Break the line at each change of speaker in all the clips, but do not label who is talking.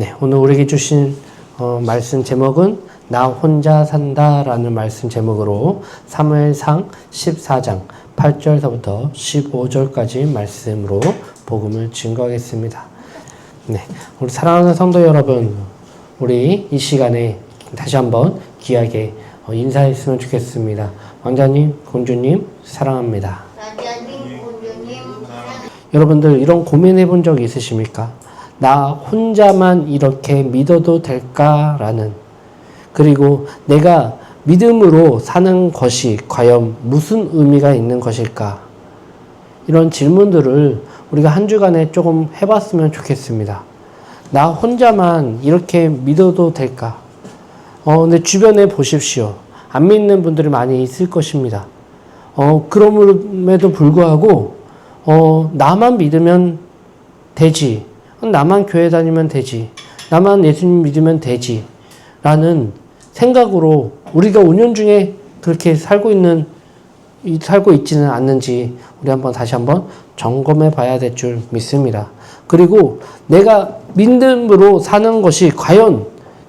네, 오늘 우리에게 주신 말씀 제목은 나 혼자 산다라는 말씀 제목으로 사무엘상 14장 8절서부터 15절까지 말씀으로 복음을 증거하겠습니다. 네, 우리 사랑하는 성도 여러분, 우리 이 시간에 다시 한번 귀하게 인사했으면 좋겠습니다. 왕자님, 공주님 사랑합니다.
왕자님, 공주님 사랑합니다.
여러분들 이런 고민해 본 적 있으십니까? 나 혼자만 이렇게 믿어도 될까라는, 그리고 내가 믿음으로 사는 것이 과연 무슨 의미가 있는 것일까? 이런 질문들을 우리가 한 주간에 조금 해봤으면 좋겠습니다. 나 혼자만 이렇게 믿어도 될까? 근데 주변에 보십시오. 안 믿는 분들이 많이 있을 것입니다. 그럼에도 불구하고, 나만 믿으면 되지. 나만 교회 다니면 되지. 나만 예수님 믿으면 되지. 라는 생각으로 우리가 운yon 그렇게 살고 있지는 않는지 우리 다시 한번 점검해 봐야 될 줄 믿습니다. 그리고 내가 믿음으로 사는 것이 과연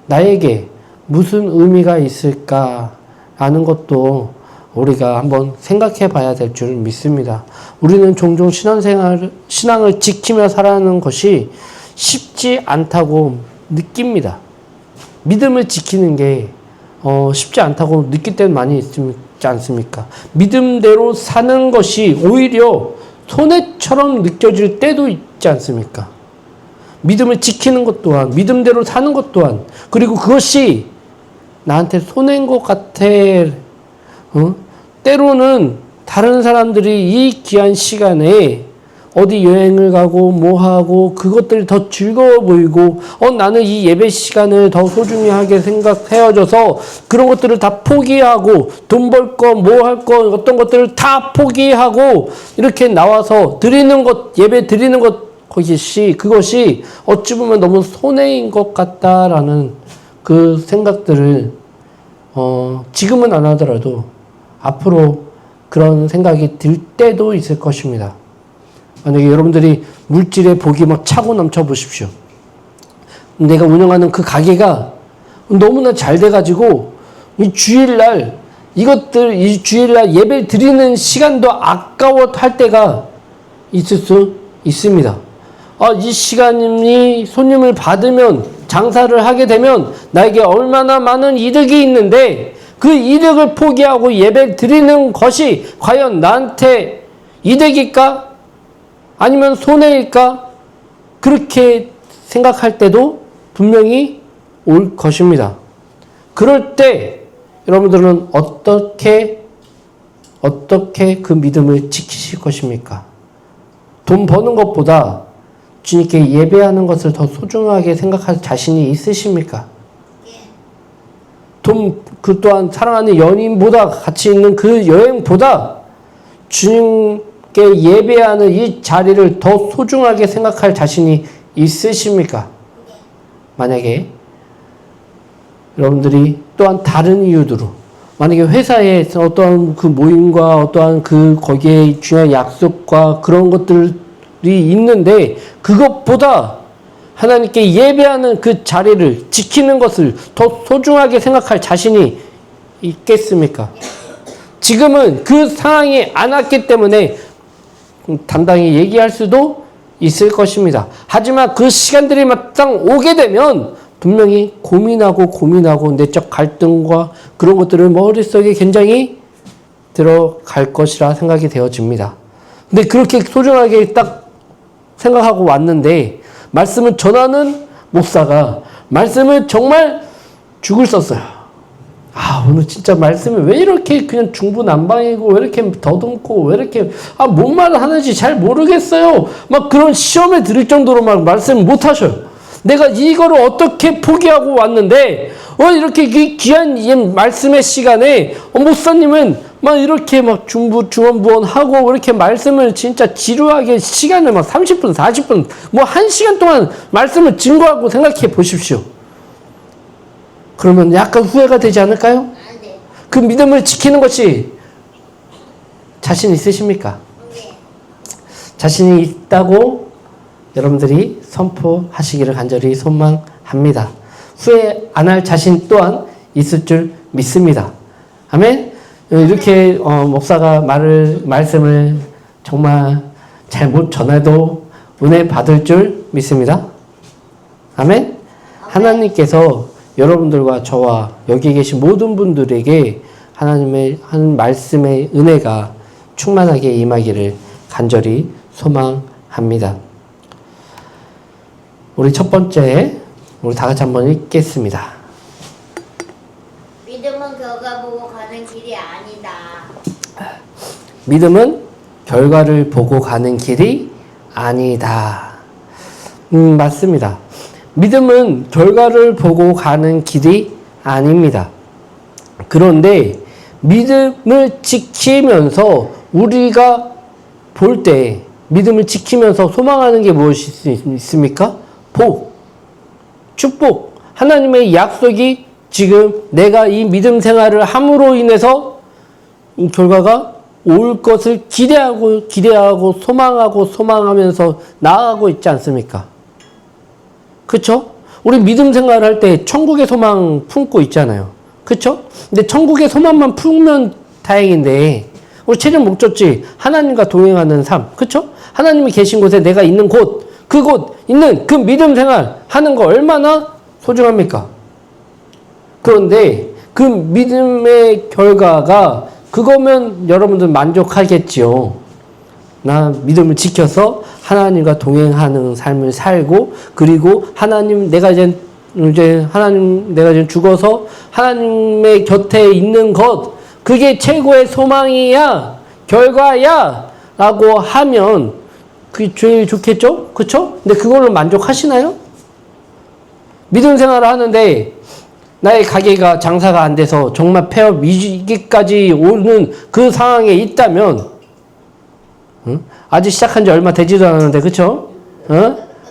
나에게 무슨 의미가 있을까라는 것도 우리가 한번 생각해 봐야 될 줄 믿습니다. 우리는 종종 신앙을 지키며 살아가는 것이 쉽지 않다고 느낍니다. 믿음을 지키는 게 쉽지 않다고 느낄 때는 많이 있지 않습니까? 믿음대로 사는 것이 오히려 손해처럼 느껴질 때도 있지 않습니까? 믿음을 지키는 것 또한, 믿음대로 사는 것 또한, 그리고 그것이 나한테 손해인 것 같아. 때로는 다른 사람들이 이 귀한 시간에 어디 여행을 가고 뭐 하고 그것들이 더 즐거워 보이고 나는 이 예배 시간을 더 소중히 하게 헤어져서 그런 것들을 다 포기하고 돈 벌 거 뭐 할 거 어떤 것들을 다 포기하고 이렇게 나와서 드리는 것, 예배 드리는 것, 그것이 어찌 보면 너무 손해인 것 같다라는 그 생각들을 지금은 안 하더라도 앞으로 그런 생각이 들 때도 있을 것입니다. 만약에 여러분들이 물질의 복이 막 차고 넘쳐 보십시오. 내가 운영하는 그 가게가 너무나 잘 돼가지고 이 주일날 예배 드리는 시간도 아까워 할 때가 있을 수 있습니다. 이 시간이 손님을 받으면 장사를 하게 되면 나에게 얼마나 많은 이득이 있는데 그 이득을 포기하고 예배 드리는 것이 과연 나한테 이득일까? 아니면 손해일까? 그렇게 생각할 때도 분명히 올 것입니다. 그럴 때 여러분들은 어떻게 그 믿음을 지키실 것입니까? 돈 버는 것보다 주님께 예배하는 것을 더 소중하게 생각할 자신이 있으십니까? 그 또한 사랑하는 연인보다 같이 있는 그 여행보다 주님께 예배하는 이 자리를 더 소중하게 생각할 자신이 있으십니까? 만약에 여러분들이 또한 다른 이유로 만약에 회사에 어떠한 그 모임과 어떠한 거기에 중요한 약속과 그런 것들이 있는데 그것보다 하나님께 예배하는 그 자리를 지키는 것을 더 소중하게 생각할 자신이 있겠습니까? 지금은 그 상황이 안 왔기 때문에 당당히 얘기할 수도 있을 것입니다. 하지만 그 시간들이 막상 오게 되면 분명히 고민하고 내적 갈등과 그런 것들을 머릿속에 굉장히 들어갈 것이라 생각이 되어집니다. 근데 그렇게 소중하게 딱 생각하고 왔는데 말씀을 전하는 목사가 말씀을 정말 죽을 썼어요. 오늘 진짜 말씀이 왜 이렇게 그냥 중구난방이고 왜 이렇게 더듬고 왜 이렇게 뭔 말을 하는지 잘 모르겠어요. 막 그런 시험에 들을 정도로 막 말씀을 못 하셔요. 내가 이거를 어떻게 포기하고 왔는데 이렇게 귀한 말씀의 시간에 목사님은 막 이렇게 막 중원부원하고 이렇게 말씀을 진짜 지루하게 시간을 막 30분, 40분, 뭐 1시간 동안 말씀을 증거하고 생각해 보십시오. 그러면 약간 후회가 되지 않을까요?
네.
그 믿음을 지키는 것이 자신 있으십니까?
네.
자신이 있다고 여러분들이 선포하시기를 간절히 소망합니다. 소망합니다. 후회 안 할 자신 또한 있을 줄 믿습니다. 아멘? 이렇게 목사가 말씀을 정말 잘못 전해도 은혜 받을 줄 믿습니다. 아멘? 하나님께서 여러분들과 저와 여기 계신 모든 분들에게 하나님의 한 말씀의 은혜가 충만하게 임하기를 간절히 소망합니다. 우리 첫 번째, 우리 다 같이 한번 읽겠습니다.
믿음은 결과 보고 가는 길이 아니다.
믿음은 결과를 보고 가는 길이 아니다. 맞습니다. 믿음은 결과를 보고 가는 길이 아닙니다. 그런데 믿음을 지키면서 우리가 볼 때 믿음을 지키면서 소망하는 게 무엇이 있습니까? 복, 축복, 하나님의 약속이 지금 내가 이 믿음 생활을 함으로 인해서 이 결과가 올 것을 기대하고 소망하면서 나아가고 있지 않습니까? 그쵸? 우리 믿음 생활을 할 때 천국의 소망 품고 있잖아요. 그쵸? 근데 천국의 소망만 품으면 다행인데 우리 최종 목적지 하나님과 동행하는 삶. 그쵸? 하나님이 계신 곳에 내가 있는 곳, 그곳 있는 그 믿음 생활 하는 거 얼마나 소중합니까? 그런데 그 믿음의 결과가 그거면 여러분들 만족하겠지요. 나 믿음을 지켜서 하나님과 동행하는 삶을 살고, 그리고 하나님 내가 이제 죽어서 하나님의 곁에 있는 것, 그게 최고의 소망이야, 결과야 라고 하면 그게 제일 좋겠죠? 그쵸? 근데 그걸로 만족하시나요? 믿음 생활을 하는데 나의 가게가 장사가 안 돼서 정말 폐업 위기까지 오는 그 상황에 있다면, 아직 시작한 지 얼마 되지도 않았는데, 그쵸?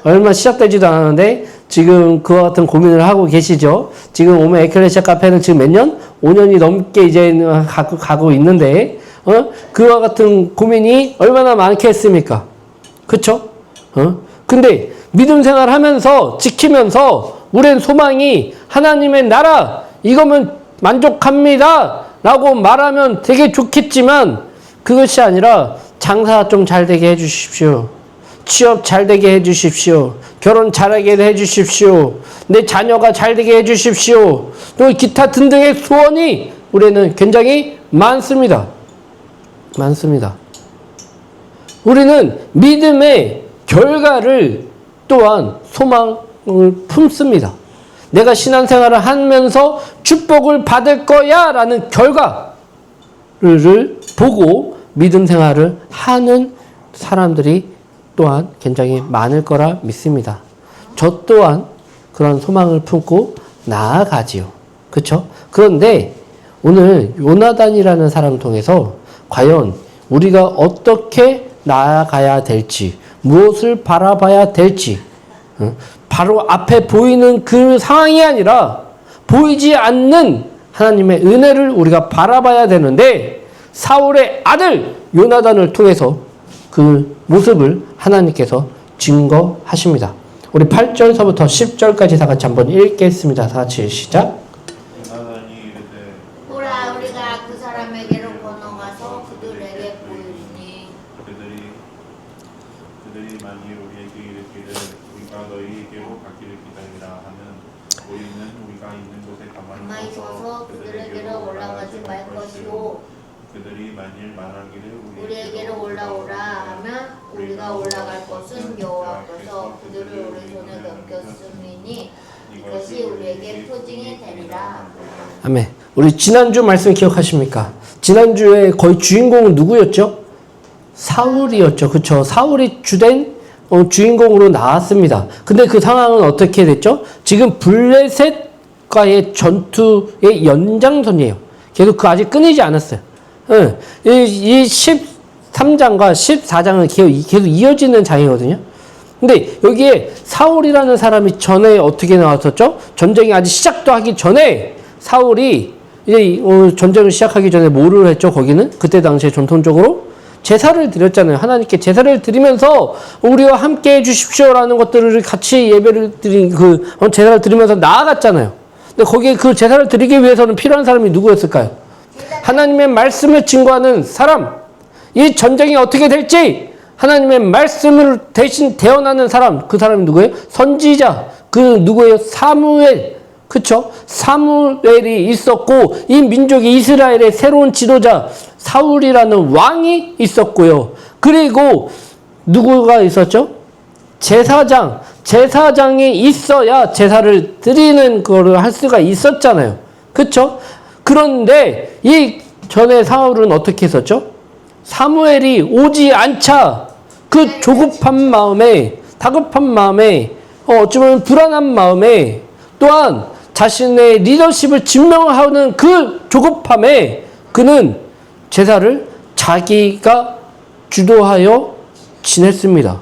얼마 시작되지도 않았는데 지금 그와 같은 고민을 하고 계시죠? 지금 오면 에클레시아 카페는 지금 몇 년? 5년이 넘게 이제 가고 있는데, 그와 같은 고민이 얼마나 많겠습니까? 그쵸? 근데 믿음 생활 하면서, 지키면서, 우리는 소망이 하나님의 나라, 이거면 만족합니다 라고 말하면 되게 좋겠지만, 그것이 아니라 장사 좀 잘 되게 해주십시오. 취업 잘 되게 해주십시오. 결혼 잘하게 해주십시오. 내 자녀가 잘 되게 해주십시오. 또 기타 등등의 소원이 우리는 굉장히 많습니다. 많습니다. 우리는 믿음의 결과를 또한 소망을 품습니다. 내가 신앙생활을 하면서 축복을 받을 거야 라는 결과를 보고 믿음 생활을 하는 사람들이 또한 굉장히 많을 거라 믿습니다. 저 또한 그런 소망을 품고 나아가지요. 그렇죠? 그런데 오늘 요나단이라는 사람을 통해서 과연 우리가 어떻게 나아가야 될지, 무엇을 바라봐야 될지, 바로 앞에 보이는 그 상황이 아니라 보이지 않는 하나님의 은혜를 우리가 바라봐야 되는데, 사울의 아들 요나단을 통해서 그 모습을 하나님께서 증거하십니다. 우리 8절서부터 10절까지 다 같이 한번 읽겠습니다. 다 같이 시작.
요나단이 이르되
보라, 우리가 그 사람에게로 건너가서 그들에게 보이니
그들이 만일 우리에게 이르기를 우리가 너희에게로 가기를 기다리라 하면 우리는 우리가 있는 곳에 가만히
서서 그들에게로 올라가지 말 것이요,
그들이 만일 말하기를
우리에게로 올라오라 하면 우리가 올라갈 것은 여호와께서 그들을 우리 손에 넘겼음이니 이것이 우리에게 표징이 되리라.
아멘. 우리 지난주 말씀 기억하십니까? 지난주에 거의 주인공은 누구였죠? 사울이었죠. 그쵸? 사울이 주된 주인공으로 나왔습니다. 근데 그 상황은 어떻게 됐죠? 지금 블레셋과의 전투의 연장선이에요. 계속 아직 끊이지 않았어요. 이 13장과 14장은 계속 이어지는 장이거든요. 근데 여기에 사울이라는 사람이 전에 어떻게 나왔었죠? 전쟁이 아직 시작도 하기 전에 사울이 이제 전쟁을 시작하기 전에 뭐를 했죠? 거기는 그때 당시에 전통적으로 제사를 드렸잖아요. 하나님께 제사를 드리면서 우리와 함께 해주십시오라는 것들을 같이 예배를 드린 제사를 드리면서 나아갔잖아요. 근데 거기에 그 제사를 드리기 위해서는 필요한 사람이 누구였을까요? 하나님의 말씀을 증거하는 사람. 이 전쟁이 어떻게 될지 하나님의 말씀을 대신 대언하는 사람. 그 사람이 누구예요? 선지자. 그 누구예요? 사무엘. 그쵸? 사무엘이 있었고 이 민족이 이스라엘의 새로운 지도자 사울이라는 왕이 있었고요. 그리고 누구가 있었죠? 제사장. 제사장이 있어야 제사를 드리는 거를 할 수가 있었잖아요. 그쵸? 그런데 이 전에 사울은 어떻게 했었죠? 사무엘이 오지 않자 그 조급한 마음에, 다급한 마음에, 어쩌면 불안한 마음에, 또한 자신의 리더십을 증명하는 그 조급함에 그는 제사를 자기가 주도하여 지냈습니다.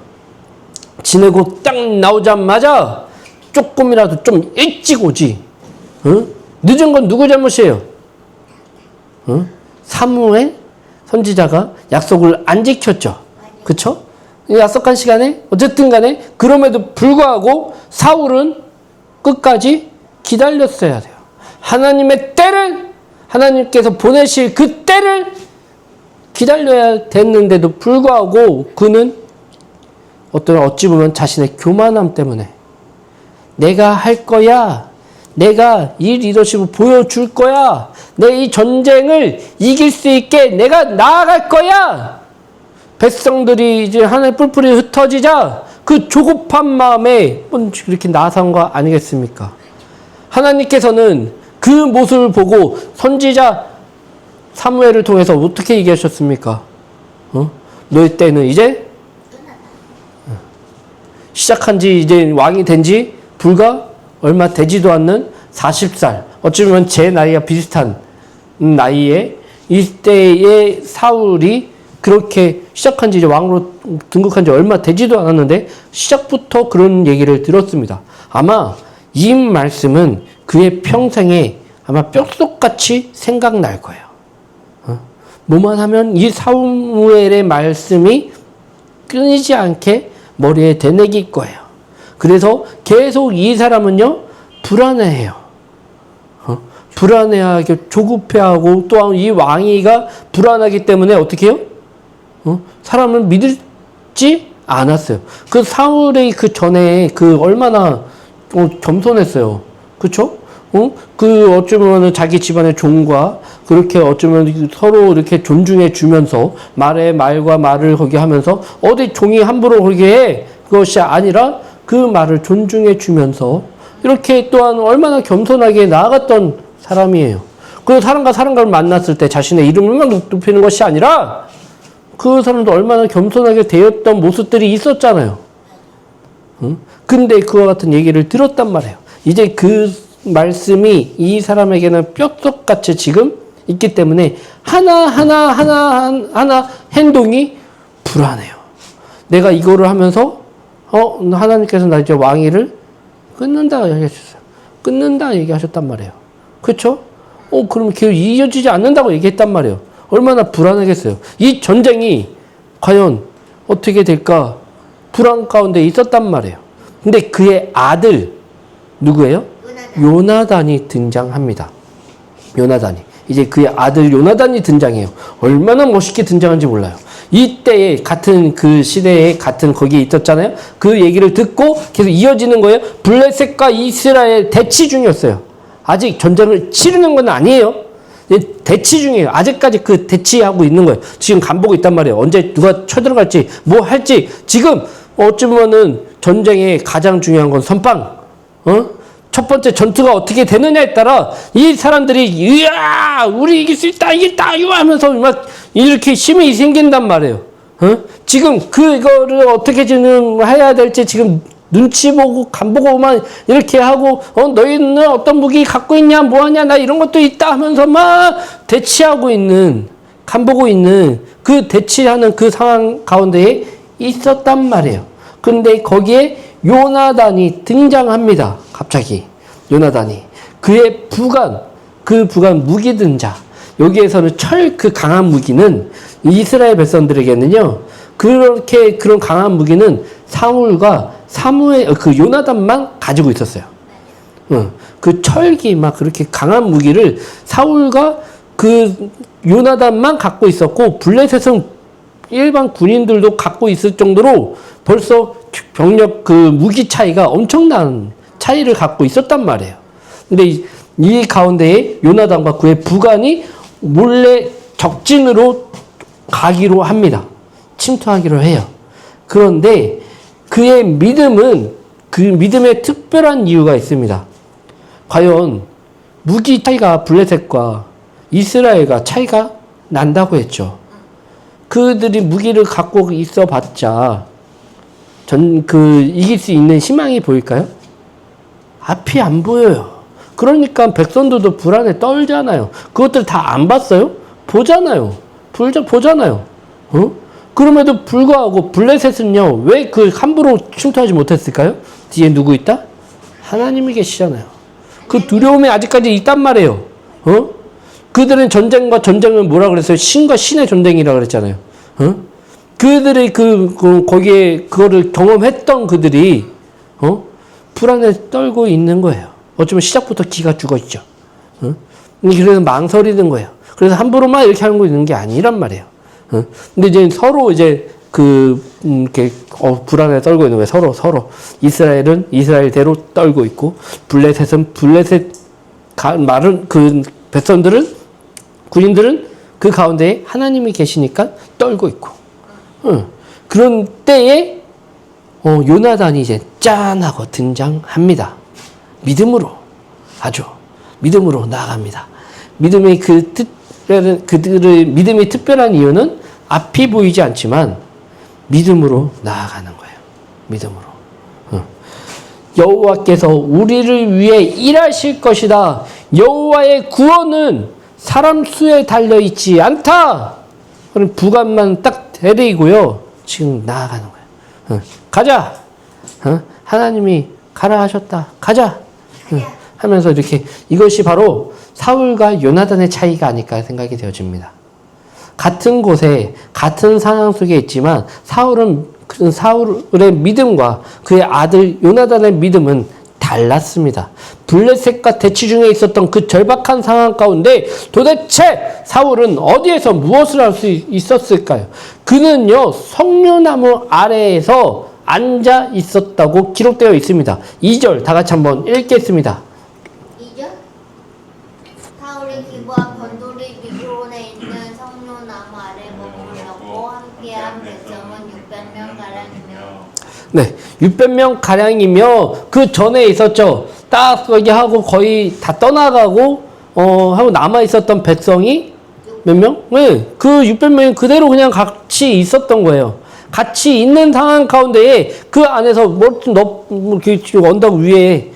지내고 딱 나오자마자 조금이라도 좀 일찍 오지. 응? 늦은 건 누구 잘못이에요? 응? 사무엘 선지자가 약속을 안 지켰죠. 그쵸? 약속한 시간에 어쨌든 간에 그럼에도 불구하고 사울은 끝까지 기다렸어야 돼요. 하나님의 때를 하나님께서 보내실 그 때를 기다려야 됐는데도 불구하고 그는 어찌 보면 자신의 교만함 때문에 내가 할 거야. 내가 이 리더십을 보여줄 거야. 내 이 전쟁을 이길 수 있게 내가 나아갈 거야. 백성들이 이제 하나의 뿔뿔이 흩어지자 그 조급한 마음에 이렇게 나선 거 아니겠습니까? 하나님께서는 그 모습을 보고 선지자 사무엘을 통해서 어떻게 얘기하셨습니까? 너희 때는 이제 시작한 지 이제 왕이 된 지 불과 얼마 되지도 않는 40살. 어쩌면 제 나이가 비슷한 나이에 이때의 사울이 그렇게 시작한 지 이제 왕으로 등극한 지 얼마 되지도 않았는데 시작부터 그런 얘기를 들었습니다. 아마 이 말씀은 그의 평생에 아마 뼛속같이 생각날 거예요. 뭐만 하면 이 사무엘의 말씀이 끊이지 않게 머리에 되뇌길 거예요. 그래서 계속 이 사람은요, 불안해해요. 불안해하고 조급해하고 또한 이 왕위가 불안하기 때문에 어떻게 해요? 사람을 믿지 않았어요. 그 사울의 그 전에 그 얼마나 겸손했어요. 그쵸? 그 어쩌면 자기 집안의 종과 그렇게 어쩌면 서로 이렇게 존중해 주면서 말과 말을 거기 하면서 어디 종이 함부로 그렇게 해. 그것이 아니라 그 말을 존중해 주면서 이렇게 또한 얼마나 겸손하게 나아갔던 사람이에요. 그 사람과 사람을 만났을 때 자신의 이름을만 높이는 것이 아니라 그 사람도 얼마나 겸손하게 되었던 모습들이 있었잖아요. 근데 그와 같은 얘기를 들었단 말이에요. 이제 그 말씀이 이 사람에게는 뼛속같이 지금 있기 때문에 하나 행동이 불안해요. 내가 이거를 하면서 하나님께서 나 이제 왕위를 끊는다 얘기하셨어요. 끊는다 얘기하셨단 말이에요. 그렇죠? 그럼 계속 이어지지 않는다고 얘기했단 말이에요. 얼마나 불안하겠어요. 이 전쟁이 과연 어떻게 될까 불안 가운데 있었단 말이에요. 근데 그의 아들 누구예요? 요나단이 등장합니다. 요나단이. 이제 그의 아들 요나단이 등장해요. 얼마나 멋있게 등장한지 몰라요. 이때에 같은 그 시대에 같은 거기에 있었잖아요. 그 얘기를 듣고 계속 이어지는 거예요. 블레셋과 이스라엘 대치 중이었어요. 아직 전쟁을 치르는 건 아니에요. 대치 중이에요. 아직까지 그 대치하고 있는 거예요. 지금 간보고 있단 말이에요. 언제 누가 쳐들어갈지 뭐 할지. 지금 어쩌면은 전쟁의 가장 중요한 건 선빵. 첫 번째 전투가 어떻게 되느냐에 따라 이 사람들이 이야 우리 이길 수 있다 이겼다 이거 하면서 막 이렇게 힘이 생긴단 말이에요. 지금 그거를 어떻게 진행해야 될지 지금 눈치 보고 간 보고만 이렇게 하고 너희는 어떤 무기 갖고 있냐 뭐하냐 나 이런 것도 있다 하면서 막 대치하고 있는 간 보고 있는 그 대치하는 그 상황 가운데에 있었단 말이에요. 그런데 거기에 요나단이 등장합니다. 갑자기 요나단이 그의 부관 무기 든 자 여기에서는 그 강한 무기는 이스라엘 백성들에게는요, 그렇게 그런 강한 무기는 사울과 그 요나단만 가지고 있었어요. 그 철기 막 그렇게 강한 무기를 사울과 그 요나단만 갖고 있었고, 블레셋은 일반 군인들도 갖고 있을 정도로 벌써 병력 그 무기 차이가 엄청난 차이를 갖고 있었단 말이에요. 근데 이 가운데에 요나단과 그의 부관이 몰래 적진으로 가기로 합니다. 침투하기로 해요. 그런데 그의 믿음은, 그 믿음에 특별한 이유가 있습니다. 과연 무기 차이가 블레셋과 이스라엘과 차이가 난다고 했죠. 그들이 무기를 갖고 있어 봤자 이길 수 있는 희망이 보일까요? 앞이 안 보여요. 그러니까 백성들도 불안에 떨잖아요. 그것들 다 안 봤어요? 보잖아요. 보잖아요. 그럼에도 불구하고 블레셋은요, 왜 그 함부로 침투하지 못했을까요? 뒤에 누구 있다? 하나님이 계시잖아요. 그 두려움이 아직까지 있단 말이에요. 그들은 전쟁과 전쟁은 뭐라 그랬어요? 신과 신의 전쟁이라 그랬잖아요. 그들이 거기에 그거를 경험했던 그들이 불안에 떨고 있는 거예요. 어쩌면 시작부터 기가 죽었죠. 그래서 망설이는 거예요. 그래서 함부로만 이렇게 하는 거 있는 게 아니란 말이에요. 근데 이제 서로 이제 이렇게 불안에 떨고 있는 거예요. 서로. 이스라엘은 이스라엘대로 떨고 있고, 블레셋은 블레셋 그 백성들은, 군인들은 그 가운데에 하나님이 계시니까 떨고 있고. 그런 때에 요나단이 이제 짠하고 등장합니다. 믿음으로, 아주 믿음으로 나아갑니다. 그들의 믿음이 특별한 이유는 앞이 보이지 않지만 믿음으로 나아가는 거예요. 믿음으로. 여호와께서 우리를 위해 일하실 것이다. 여호와의 구원은 사람 수에 달려 있지 않다. 그럼 부관만 딱 데리고요, 지금 나아가는 거예요. 가자. 하나님이 가라 하셨다. 가자. 하면서 이렇게, 이것이 바로 사울과 요나단의 차이가 아닐까 생각이 되어집니다. 같은 곳에 같은 상황 속에 있지만 사울의 믿음과 그의 아들 요나단의 믿음은 달랐습니다. 블레셋과 대치 중에 있었던 그 절박한 상황 가운데 도대체 사울은 어디에서 무엇을 할 수 있었을까요? 그는요, 석류나무 아래에서 앉아 있었다고 기록되어 있습니다. 2절 다 같이 한번 읽겠습니다.
2절? 사울이 기부한 번돌이 비브론에 있는 석류나무 아래 머물렀고 함께한 백성은 600명 가량이며.
네, 600명 가량이며 그 전에 있었죠. 딱 여기 하고 거의 다 떠나가고 하고 남아 있었던 백성이 몇 명? 네, 그 600명이 그대로 그냥 같이 있었던 거예요. 같이 있는 상황 가운데에 그 안에서 언덕 위에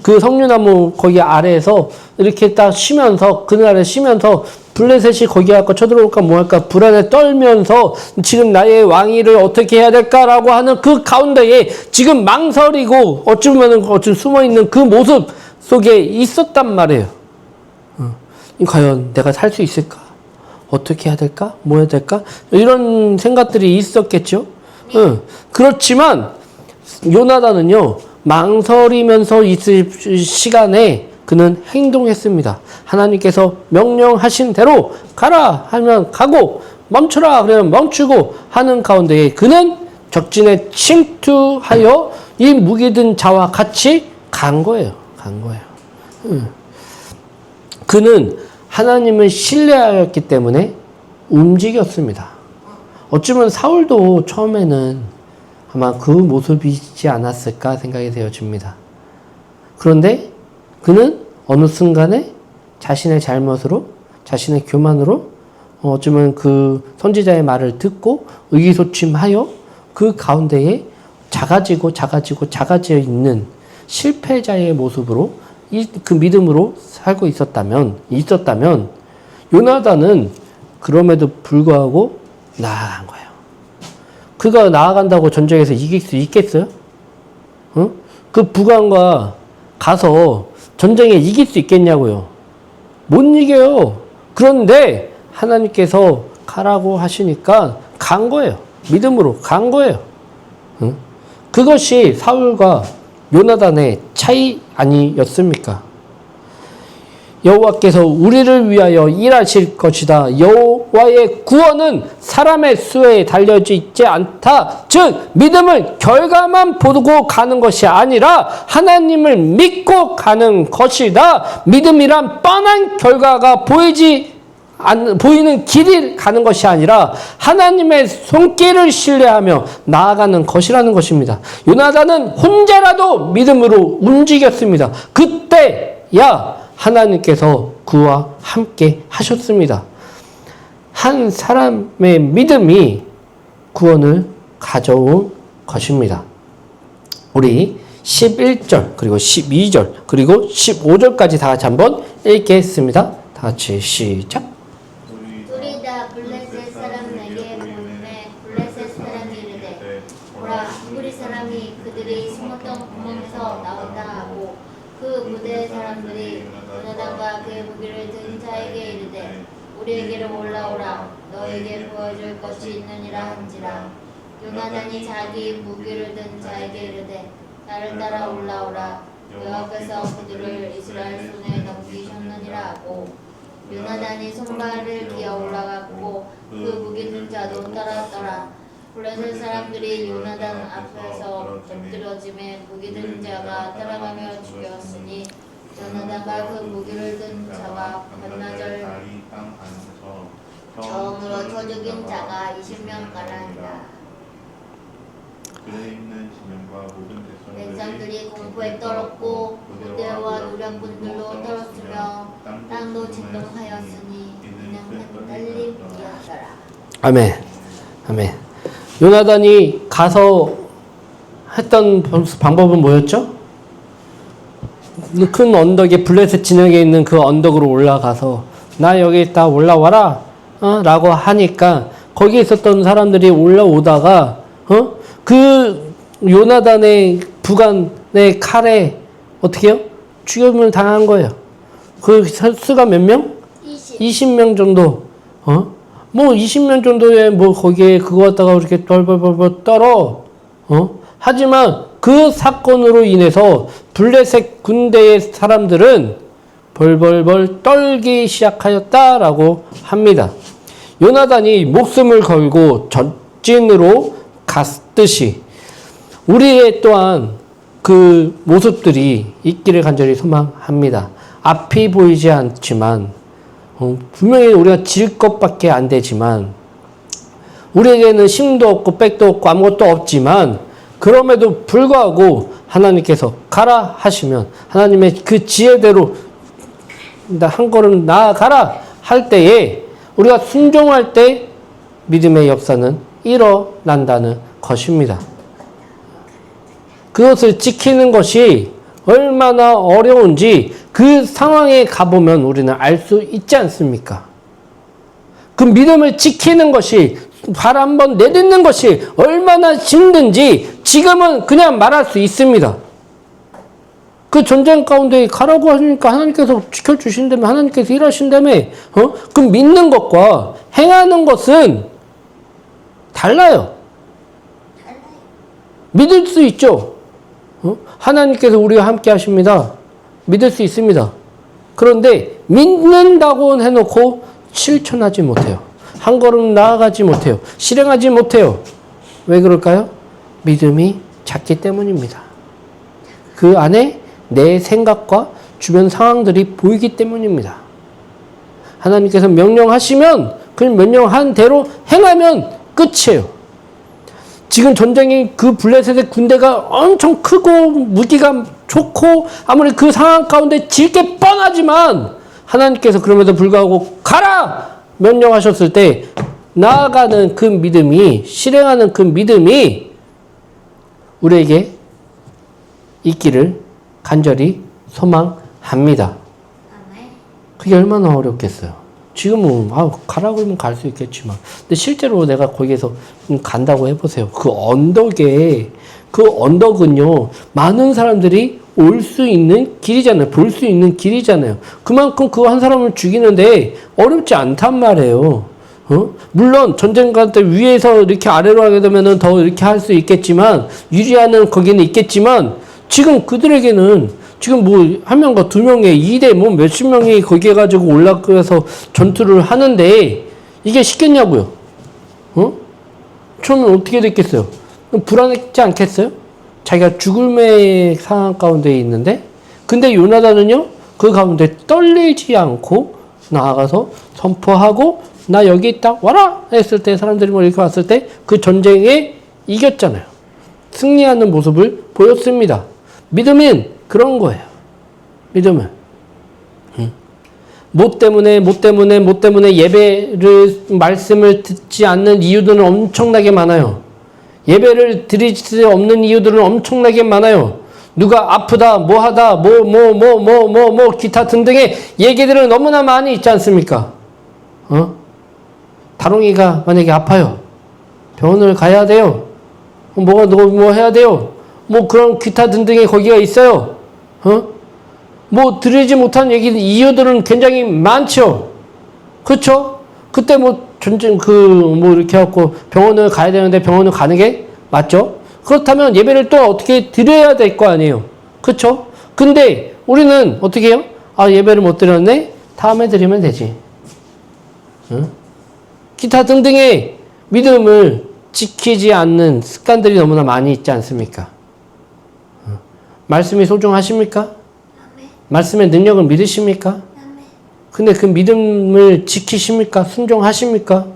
그 석류나무 거기 아래에서 이렇게 딱 쉬면서, 그날에 쉬면서 블레셋이 거기 갖고 쳐들어올까 뭐 할까 불안에 떨면서 지금 나의 왕위를 어떻게 해야 될까라고 하는 그 가운데에 지금 망설이고 어쩌면 숨어있는 그 모습 속에 있었단 말이에요. 과연 내가 살 수 있을까? 어떻게 해야 될까? 뭐 해야 될까? 이런 생각들이 있었겠죠. 그렇지만 요나단은요, 망설이면서 있을 시간에 그는 행동했습니다. 하나님께서 명령하신 대로 가라 하면 가고, 멈춰라 그러면 멈추고 하는 가운데에 그는 적진에 침투하여 이 무기든 자와 같이 간 거예요. 그는 하나님을 신뢰하였기 때문에 움직였습니다. 어쩌면 사울도 처음에는 아마 그 모습이지 않았을까 생각이 되어집니다. 그런데 그는 어느 순간에 자신의 잘못으로, 자신의 교만으로 어쩌면 그 선지자의 말을 듣고 의기소침하여 그 가운데에 작아져 있는 실패자의 모습으로 그 믿음으로 살고 있었다면 요나단은 그럼에도 불구하고 나아간 거예요. 그가 나아간다고 전쟁에서 이길 수 있겠어요? 그 부관과 가서 전쟁에 이길 수 있겠냐고요. 못 이겨요. 그런데 하나님께서 가라고 하시니까 간 거예요. 믿음으로 간 거예요. 응? 그것이 사울과 요나단의 차이 아니었습니까? 여호와께서 우리를 위하여 일하실 것이다. 여호와의 구원은 사람의 수에 달려져 있지 않다. 즉 믿음은 결과만 보고 가는 것이 아니라 하나님을 믿고 가는 것이다. 믿음이란 뻔한 결과가 보이는 길이 가는 것이 아니라 하나님의 손길을 신뢰하며 나아가는 것이라는 것입니다. 요나단은 혼자라도 믿음으로 움직였습니다. 그때야 하나님께서 그와 함께 하셨습니다. 한 사람의 믿음이 구원을 가져온 것입니다. 우리 11절 그리고 12절 그리고 15절까지 다 같이 한번 읽겠습니다. 다 같이 시작.
둘이 다 블레셋 사람에게 보이매 블레셋 사람이 이르되 보라 우리 사람이 그들이 숨었던 구멍에서 나온다 하고 그 부대의 사람들이 요나단과 그의 무기를 든 자에게 이르되 우리에게로 올라오라 너에게 보여줄 것이 있느니라 한지라 요나단이 자기 무기를 든 자에게 이르되 나를 따라 올라오라 여호와께서 그들을 이스라엘 손에 넘기셨느니라 하고 요나단이 손발을 기어 올라갔고 그 무기 든 자도 따랐더라. 블레셋 사람들이 요나단 앞에서 엎드러짐에 무기 든 자가 따라가며 죽였으니 요나단과 그 무기를 든 자와 반나절 처음으로 쳐 죽인 자가 20명가량이라. 백성들이 공포에 떨었고 부대와 노령분들로 떨었으며 땅도 진동하였으니 그냥 흩날림이었더라.
아멘. 아멘. 요나단이 가서 했던 방법은 뭐였죠? 큰 언덕에 블레셋 진영에 있는 그 언덕으로 올라가서 나 여기 있다 올라와라 라고 하니까 거기 있었던 사람들이 올라오다가 그 요나단의 부관의 칼에 어떻게 해요? 죽임을 당한 거예요. 그 수가 몇 명? 20명 정도. 뭐 20명 정도에 뭐 거기에 그거 갖다가 이렇게 벌벌벌 떨어. 하지만 그 사건으로 인해서 블레셋 군대의 사람들은 벌벌벌 떨기 시작하였다라고 합니다. 요나단이 목숨을 걸고 전진으로 갔듯이 우리의 또한 그 모습들이 있기를 간절히 소망합니다. 앞이 보이지 않지만 분명히 우리가 질 것밖에 안 되지만 우리에게는 힘도 없고 백도 없고 아무것도 없지만 그럼에도 불구하고 하나님께서 가라 하시면 하나님의 그 지혜대로 한 걸음 나아가라 할 때에 우리가 순종할 때 믿음의 역사는 일어난다는 것입니다. 그것을 지키는 것이 얼마나 어려운지 그 상황에 가보면 우리는 알 수 있지 않습니까? 그 믿음을 지키는 것이 발 한번 내딛는 것이 얼마나 힘든지 지금은 그냥 말할 수 있습니다. 그 전쟁 가운데 가라고 하니까 하나님께서 지켜주신다며 하나님께서 일하신다며 그 믿는 것과 행하는 것은 달라요. 믿을 수 있죠. 하나님께서 우리와 함께 하십니다. 믿을 수 있습니다. 그런데 믿는다고 해놓고 실천하지 못해요. 한 걸음 나아가지 못해요. 실행하지 못해요. 왜 그럴까요? 믿음이 작기 때문입니다. 그 안에 내 생각과 주변 상황들이 보이기 때문입니다. 하나님께서 명령하시면 그 명령한 대로 행하면 끝이에요. 지금 전쟁이 그 블레셋의 군대가 엄청 크고 무기가 좋고 아무리 그 상황 가운데 질 게 뻔하지만 하나님께서 그럼에도 불구하고 가라! 명령하셨을 때 나아가는 그 믿음이 실행하는 그 믿음이 우리에게 있기를 간절히 소망합니다. 그게 얼마나 어렵겠어요. 지금은 가라고 하면 갈 수 있겠지만 근데 실제로 내가 거기에서 간다고 해보세요. 그 언덕에 그 언덕은요, 많은 사람들이 올 수 있는 길이잖아요. 볼 수 있는 길이잖아요. 그만큼 그 한 사람을 죽이는데 어렵지 않단 말이에요. 물론 전쟁가 때 위에서 이렇게 아래로 하게 되면은 더 이렇게 할 수 있겠지만, 유리하는 거기는 있겠지만, 지금 그들에게는 지금 뭐, 한 명과 두 명의 2대 뭐 몇십 명이 거기에 가지고 올라가서 전투를 하는데, 이게 쉽겠냐고요? 저는 어떻게 됐겠어요? 불안했지 않겠어요? 자기가 죽음의 상황 가운데 있는데, 근데 요나단은요, 그 가운데 떨리지 않고 나아가서 선포하고, 나 여기 있다, 와라! 했을 때, 사람들이 뭐 이렇게 왔을 때, 그 전쟁에 이겼잖아요. 승리하는 모습을 보였습니다. 믿음은 그런 거예요. 믿음은. 뭐 때문에 예배를, 말씀을 듣지 않는 이유들은 엄청나게 많아요. 예배를 드릴 수 없는 이유들은 엄청나게 많아요. 누가 아프다, 뭐 하다, 기타 등등의 얘기들은 너무나 많이 있지 않습니까? 다롱이가 만약에 아파요. 병원을 가야 돼요. 뭐 해야 돼요. 뭐 그런 기타 등등의 거기가 있어요. 뭐 드리지 못한 이유들은 굉장히 많죠. 그렇죠? 그때 뭐 전쟁 뭐 이렇게 해갖고 병원을 가야 되는데 병원을 가는 게 맞죠? 그렇다면 예배를 또 어떻게 드려야 될 거 아니에요. 그렇죠? 근데 우리는 어떻게 해요? 아, 예배를 못 드렸네? 다음에 드리면 되지. 기타 등등의 믿음을 지키지 않는 습관들이 너무나 많이 있지 않습니까? 말씀이 소중하십니까? 말씀의 능력을 믿으십니까? 근데 그 믿음을 지키십니까? 순종하십니까?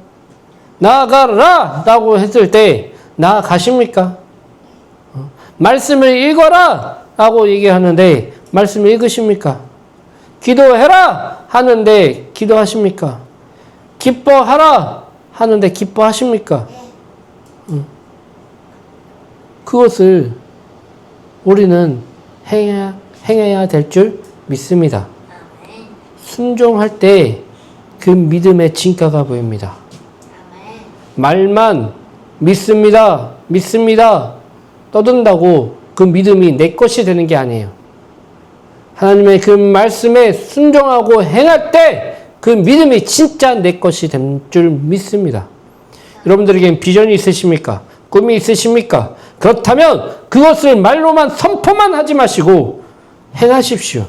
나아가라! 라고 했을 때 나아가십니까? 말씀을 읽어라! 라고 얘기하는데 말씀을 읽으십니까? 기도해라! 하는데 기도하십니까? 기뻐하라! 하는데 기뻐하십니까? 그것을 우리는 행해야 될 줄 믿습니다. 순종할 때 그 믿음의 진가가 보입니다. 말만 믿습니다. 떠든다고 그 믿음이 내 것이 되는 게 아니에요. 하나님의 그 말씀에 순종하고 행할 때 그 믿음이 진짜 내 것이 된 줄 믿습니다. 여러분들에겐 비전이 있으십니까? 꿈이 있으십니까? 그렇다면 그것을 말로만 선포만 하지 마시고 행하십시오.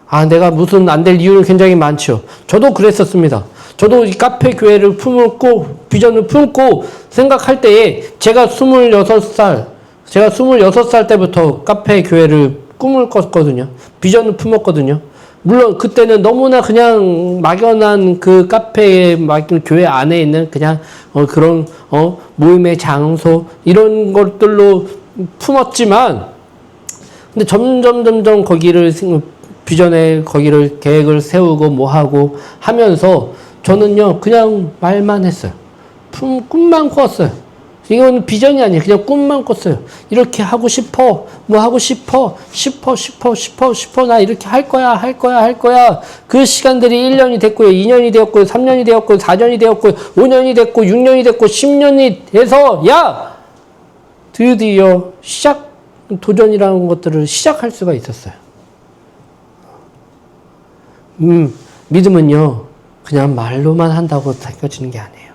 아, 내가 무슨 안 될 이유는 굉장히 많죠. 저도 그랬었습니다. 저도 이 카페 교회를 품고 비전을 품고 생각할 때에 제가 26살 때부터 카페 교회를 꿈을 꿨거든요. 비전을 품었거든요. 물론 그때는 너무나 그냥 막연한 그 카페의 교회 안에 있는 그냥 그런 모임의 장소 이런 것들로 품었지만, 근데 점점 거기를 비전에 거기를 계획을 세우고 뭐 하고 하면서 저는요 그냥 말만 했어요. 꿈만 꿨어요. 이건 비전이 아니에요. 그냥 꿈만 꿨어요. 이렇게 하고 싶어. 뭐 하고 싶어. 나 이렇게 할 거야. 그 시간들이 1년이 됐고요. 2년이 되었고요. 3년이 되었고요. 4년이 되었고요. 5년이 됐고 6년이 됐고 10년이 돼서 드디어 도전이라는 것들을 시작할 수가 있었어요. 믿음은요. 그냥 말로만 한다고 느껴지는 게 아니에요.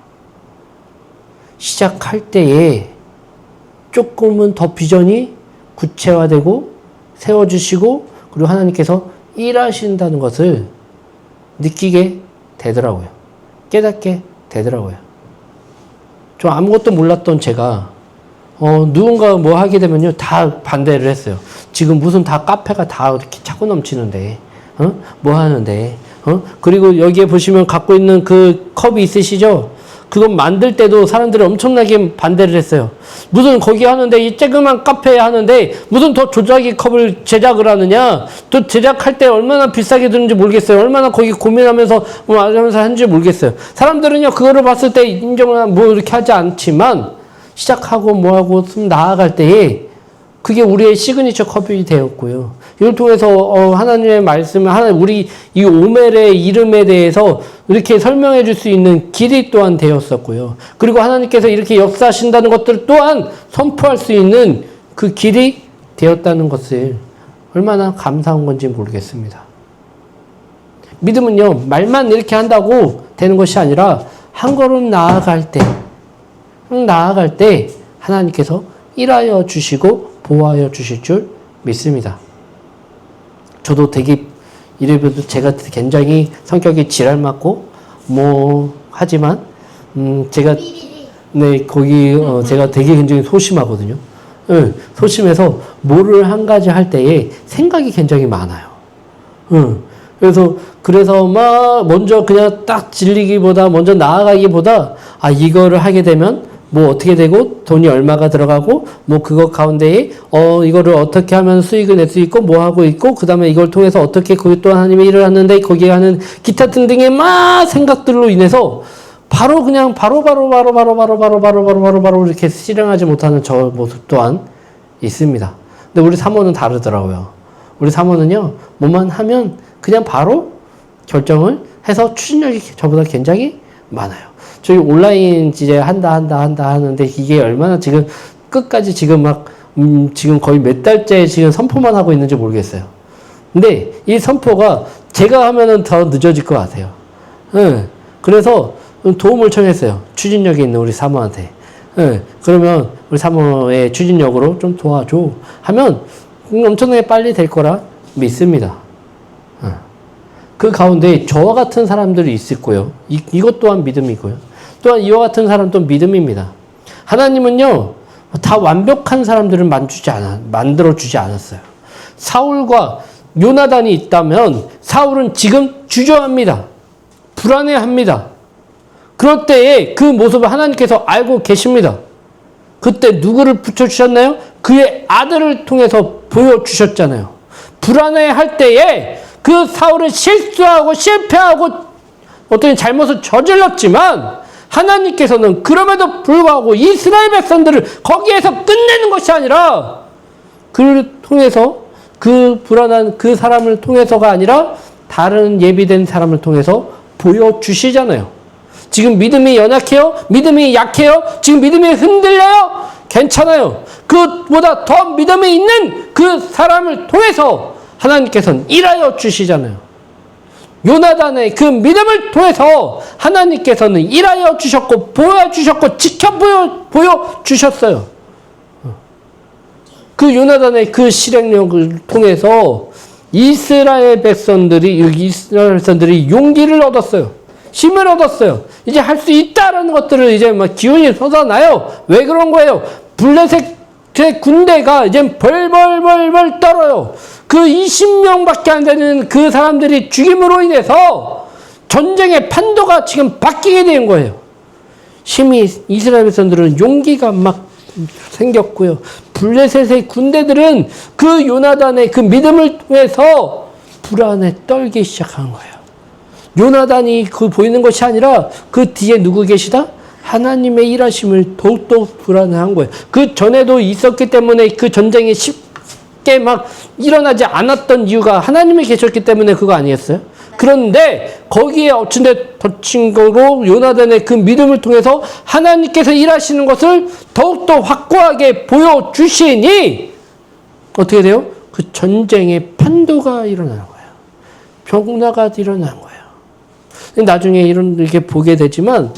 시작할 때에 조금은 더 비전이 구체화되고 세워주시고 그리고 하나님께서 일하신다는 것을 느끼게 되더라고요. 깨닫게 되더라고요. 좀 아무것도 몰랐던 제가 누군가 뭐 하게 되면요 다 반대를 했어요. 지금 무슨 다 카페가 다 이렇게 차고 넘치는데 뭐 하는데 그리고 여기에 보시면 갖고 있는 그 컵이 있으시죠? 그건 만들 때도 사람들이 엄청나게 반대를 했어요. 무슨 거기 하는데 이 쬐그만 카페에 하는데 무슨 더 조작이 컵을 제작을 하느냐? 또 제작할 때 얼마나 비싸게 드는지 모르겠어요. 얼마나 거기 고민하면서 뭐 하면서 하는지 모르겠어요. 사람들은요 그거를 봤을 때 인정을 뭐 이렇게 하지 않지만 시작하고 뭐하고 나아갈 때에 그게 우리의 시그니처 컵이 되었고요. 이걸 통해서 하나님의 말씀, 우리 이 오멜의 이름에 대해서 이렇게 설명해 줄 수 있는 길이 또한 되었었고요. 그리고 하나님께서 이렇게 역사하신다는 것들 또한 선포할 수 있는 그 길이 되었다는 것을 얼마나 감사한 건지 모르겠습니다. 믿음은요, 말만 이렇게 한다고 되는 것이 아니라 한 걸음 나아갈 때 하나님께서 일하여 주시고 보호하여 주실 줄 믿습니다. 저도 되게 이래봬도 제가 굉장히 성격이 지랄 맞고 하지만 제가 제가 되게 굉장히 소심하거든요. 네, 소심해서 뭐를 한 가지 할 때에 생각이 굉장히 많아요. 그래서 막 먼저 그냥 딱 질리기보다 먼저 나아가기보다 이거를 하게 되면 뭐 어떻게 되고 돈이 얼마가 들어가고 뭐 그거 가운데에 이거를 어떻게 하면 수익을 낼 수 있고 뭐 하고 있고 그다음에 이걸 통해서 어떻게 그게 또 하나님의 일을 하는데 거기에 하는 기타 등등의 막 생각들로 인해서 바로 이렇게 실행하지 못하는 저 모습 또한 있습니다. 근데 우리 사모는 다르더라고요. 우리 사모는요, 뭐만 하면 그냥 바로 결정을 해서 추진력이 저보다 굉장히 많아요. 저희 온라인 이제 한다 하는데 이게 얼마나 지금 끝까지 지금 지금 거의 몇 달째 지금 선포만 하고 있는지 모르겠어요. 근데 이 선포가 제가 하면은 더 늦어질 것 같아요. 그래서 도움을 청했어요. 추진력이 있는 우리 사모한테. 그러면 우리 사모의 추진력으로 좀 도와줘 하면 엄청나게 빨리 될 거라 믿습니다. 그 가운데 저와 같은 사람들이 있을 거예요. 이것 또한 믿음이고요. 또한 이와 같은 사람도 믿음입니다. 하나님은요, 다 완벽한 사람들을 만들어주지 않았어요. 사울과 요나단이 있다면 사울은 지금 주저합니다. 불안해합니다. 그럴 때에 그 모습을 하나님께서 알고 계십니다. 그때 누구를 붙여주셨나요? 그의 아들을 통해서 보여주셨잖아요. 불안해할 때에 그 사울은 실수하고 실패하고 어떤 잘못을 저질렀지만 하나님께서는 그럼에도 불구하고 이스라엘 백성들을 거기에서 끝내는 것이 아니라 그를 통해서 그 불안한 그 사람을 통해서가 아니라 다른 예비된 사람을 통해서 보여주시잖아요. 지금 믿음이 연약해요? 믿음이 약해요? 지금 믿음이 흔들려요? 괜찮아요. 그보다 더 믿음이 있는 그 사람을 통해서 하나님께서는 일하여 주시잖아요. 요나단의 그 믿음을 통해서 하나님께서는 일하여 주셨고 보여주셨고 보여주셨어요. 그 요나단의 그 실행력을 통해서 이스라엘 백성들이 용기를 얻었어요. 힘을 얻었어요. 이제 할 수 있다라는 것들을 이제 막 기운이 솟아나요. 왜 그런 거예요? 블레셋의 군대가 이제 벌벌 떨어요. 그 20명밖에 안 되는 그 사람들이 죽임으로 인해서 전쟁의 판도가 지금 바뀌게 된 거예요. 심히 이스라엘 백성들은 용기가 막 생겼고요. 블레셋의 군대들은 그 요나단의 그 믿음을 통해서 불안에 떨기 시작한 거예요. 요나단이 그 보이는 것이 아니라 그 뒤에 누구 계시다? 하나님의 일하심을 더욱더 불안해한 거예요. 그 전에도 있었기 때문에 그 전쟁이 쉽게 막 일어나지 않았던 이유가 하나님이 계셨기 때문에 그거 아니겠어요? 그런데 거기에 어찌된 덧친 거로 요나단의 그 믿음을 통해서 하나님께서 일하시는 것을 더욱더 확고하게 보여주시니 어떻게 돼요? 그 전쟁의 판도가 일어나는 거예요. 변화가 일어나는 거예요. 나중에 이렇게 보게 되지만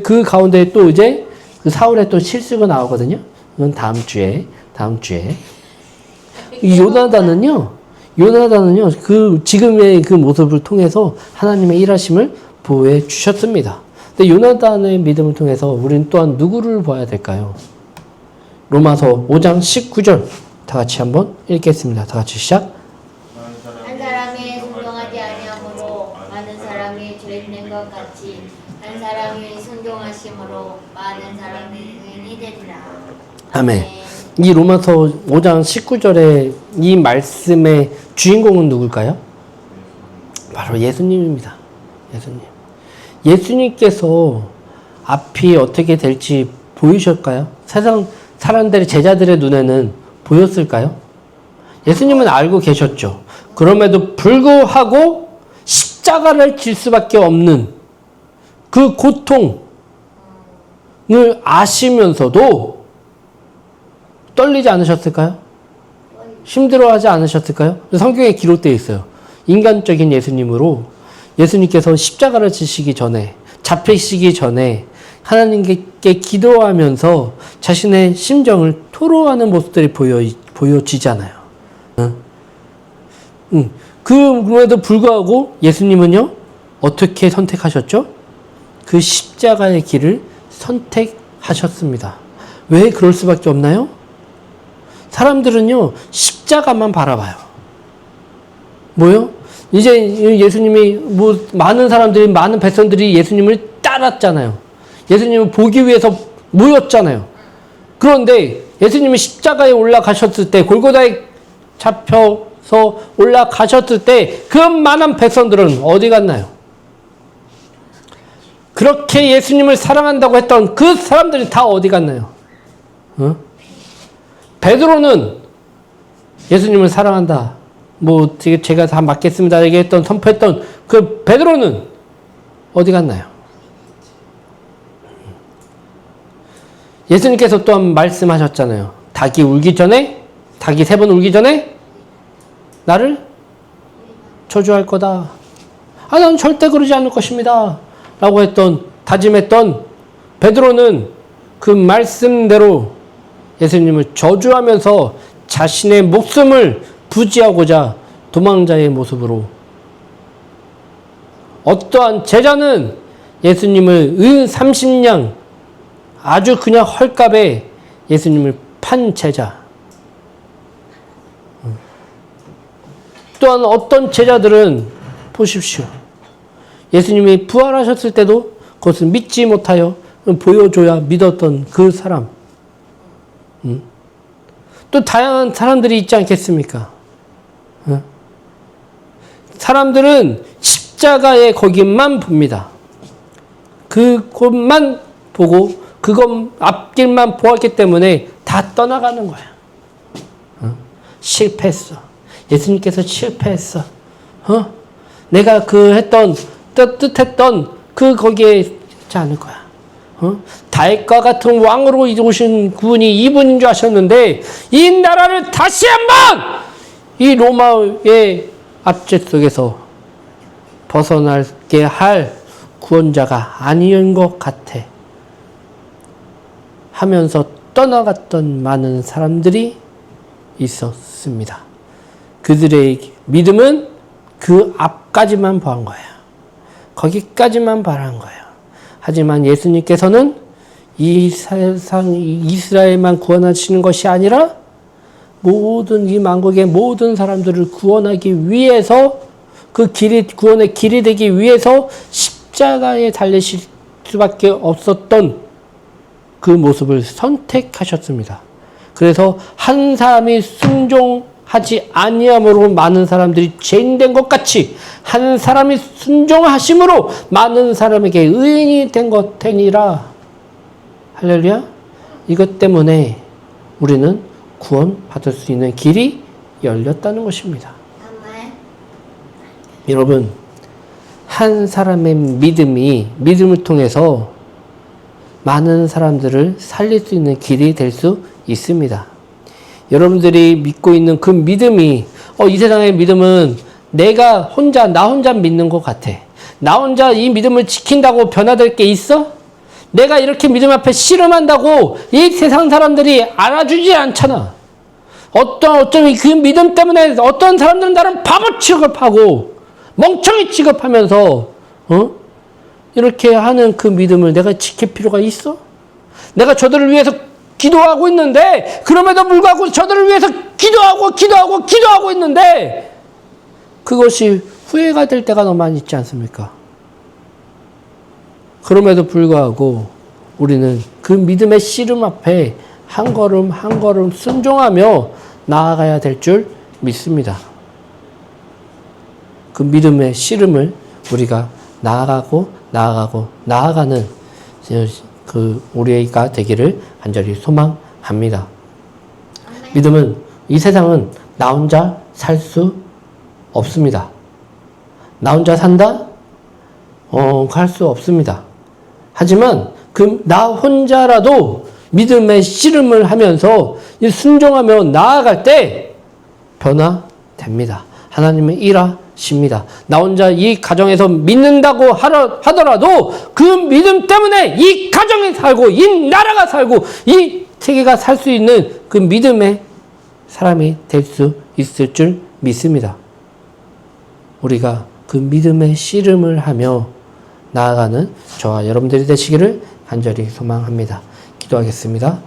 그 가운데 또 이제 그 사울의 또 실수가 나오거든요. 이건 다음 주에. 이 요나단은요, 그 지금의 그 모습을 통해서 하나님의 일하심을 보호해 주셨습니다. 근데 요나단의 믿음을 통해서 우리는 또한 누구를 봐야 될까요? 로마서 5장 19절 다 같이 한번 읽겠습니다. 다 같이 시작.
한 사람이 순종하지 아니함으로 많은 사람이 죄짓는 것 같이 한 사람이 순종하심으로 많은 사람이 의인이 되리라.
아멘. 이 로마서 5장 19절의 이 말씀의 주인공은 누굴까요? 바로 예수님입니다. 예수님께서 앞이 어떻게 될지 보이셨을까요? 세상 사람들의 제자들의 눈에는 보였을까요? 예수님은 알고 계셨죠. 그럼에도 불구하고 십자가를 질 수밖에 없는 그 고통을 아시면서도 떨리지 않으셨을까요? 힘들어하지 않으셨을까요? 성경에 기록되어 있어요. 인간적인 예수님으로 예수님께서 십자가를 지시기 전에, 잡히시기 전에 하나님께 기도하면서 자신의 심정을 토로하는 모습들이 보여지잖아요. 그럼에도 불구하고 예수님은요, 어떻게 선택하셨죠? 그 십자가의 길을 선택하셨습니다. 왜 그럴 수밖에 없나요? 사람들은요, 십자가만 바라봐요. 뭐요? 이제 예수님이, 많은 사람들이, 많은 백성들이 예수님을 따랐잖아요. 예수님을 보기 위해서 모였잖아요. 그런데 예수님이 십자가에 올라가셨을 때, 골고다에 잡혀서 올라가셨을 때, 그 많은 백성들은 어디 갔나요? 그렇게 예수님을 사랑한다고 했던 그 사람들이 다 어디 갔나요? 베드로는 예수님을 사랑한다. 제가 다 맡겠습니다. 얘기했던, 선포했던 그 베드로는 어디 갔나요? 예수님께서 또한 말씀하셨잖아요. 닭이 3번 울기 전에 나를 저주할 거다. 난 절대 그러지 않을 것입니다. 라고 다짐했던 베드로는 그 말씀대로 예수님을 저주하면서 자신의 목숨을 부지하고자 도망자의 모습으로, 어떠한 제자는 예수님을 30냥 아주 그냥 헐값에 예수님을 판 제자, 또한 어떤 제자들은 보십시오. 예수님이 부활하셨을 때도 그것을 믿지 못하여 보여줘야 믿었던 그 사람. 또 다양한 사람들이 있지 않겠습니까? 사람들은 십자가의 거기만 봅니다. 그곳만 보고 그것 앞길만 보았기 때문에 다 떠나가는 거야. 실패했어. 예수님께서 실패했어. 내가 뜻했던 거기에 있지 않을 거야. 다윗과 같은 왕으로 오신 그분이 이분인 줄 아셨는데, 이 나라를 다시 한번 이 로마의 압제 속에서 벗어나게 할 구원자가 아닌 것 같아 하면서 떠나갔던 많은 사람들이 있었습니다. 그들의 믿음은 그 앞까지만 보한 거예요. 거기까지만 바란 거예요. 하지만 예수님께서는 이 세상 이스라엘만 구원하시는 것이 아니라 모든 이 만국의 모든 사람들을 구원하기 위해서, 그 구원의 길이 되기 위해서 십자가에 달리실 수밖에 없었던 그 모습을 선택하셨습니다. 그래서 한 사람이 순종하지 아니함으로 많은 사람들이 죄인된 것 같이, 한 사람이 순종하심으로 많은 사람에게 의인이 된 것 되니라. 할렐루야. 이것 때문에 우리는 구원받을 수 있는 길이 열렸다는 것입니다. 여러분, 한 사람의 믿음을 통해서 많은 사람들을 살릴 수 있는 길이 될 수 있습니다. 여러분들이 믿고 있는 그 믿음이, 이 세상의 믿음은 나 혼자 믿는 것 같아. 나 혼자 이 믿음을 지킨다고 변화될 게 있어? 내가 이렇게 믿음 앞에 씨름한다고 이 세상 사람들이 알아주지 않잖아. 어떤 그 믿음 때문에 어떤 사람들은 나를 바보 취급하고 멍청이 취급하면서 이렇게 하는 그 믿음을 내가 지킬 필요가 있어? 내가 저들을 위해서 기도하고 있는데, 그럼에도 불구하고 저들을 위해서 기도하고 있는데 그것이 후회가 될 때가 너무 많이 있지 않습니까? 그럼에도 불구하고 우리는 그 믿음의 씨름 앞에 한 걸음 한 걸음 순종하며 나아가야 될 줄 믿습니다. 그 믿음의 씨름을 우리가 나아가는 그 우리가 되기를 간절히 소망합니다. 믿음은, 이 세상은 나 혼자 살 수 없습니다. 나 혼자 산다? 갈 수 없습니다. 하지만 그 나 혼자라도 믿음의 씨름을 하면서 순종하며 나아갈 때 변화됩니다. 하나님은 일하십니다. 나 혼자 이 가정에서 믿는다고 하더라도 그 믿음 때문에 이 가정이 살고 이 나라가 살고 이 세계가 살 수 있는 그 믿음의 사람이 될 수 있을 줄 믿습니다. 우리가 그 믿음의 씨름을 하며 나아가는 저와 여러분들이 되시기를 간절히 소망합니다. 기도하겠습니다.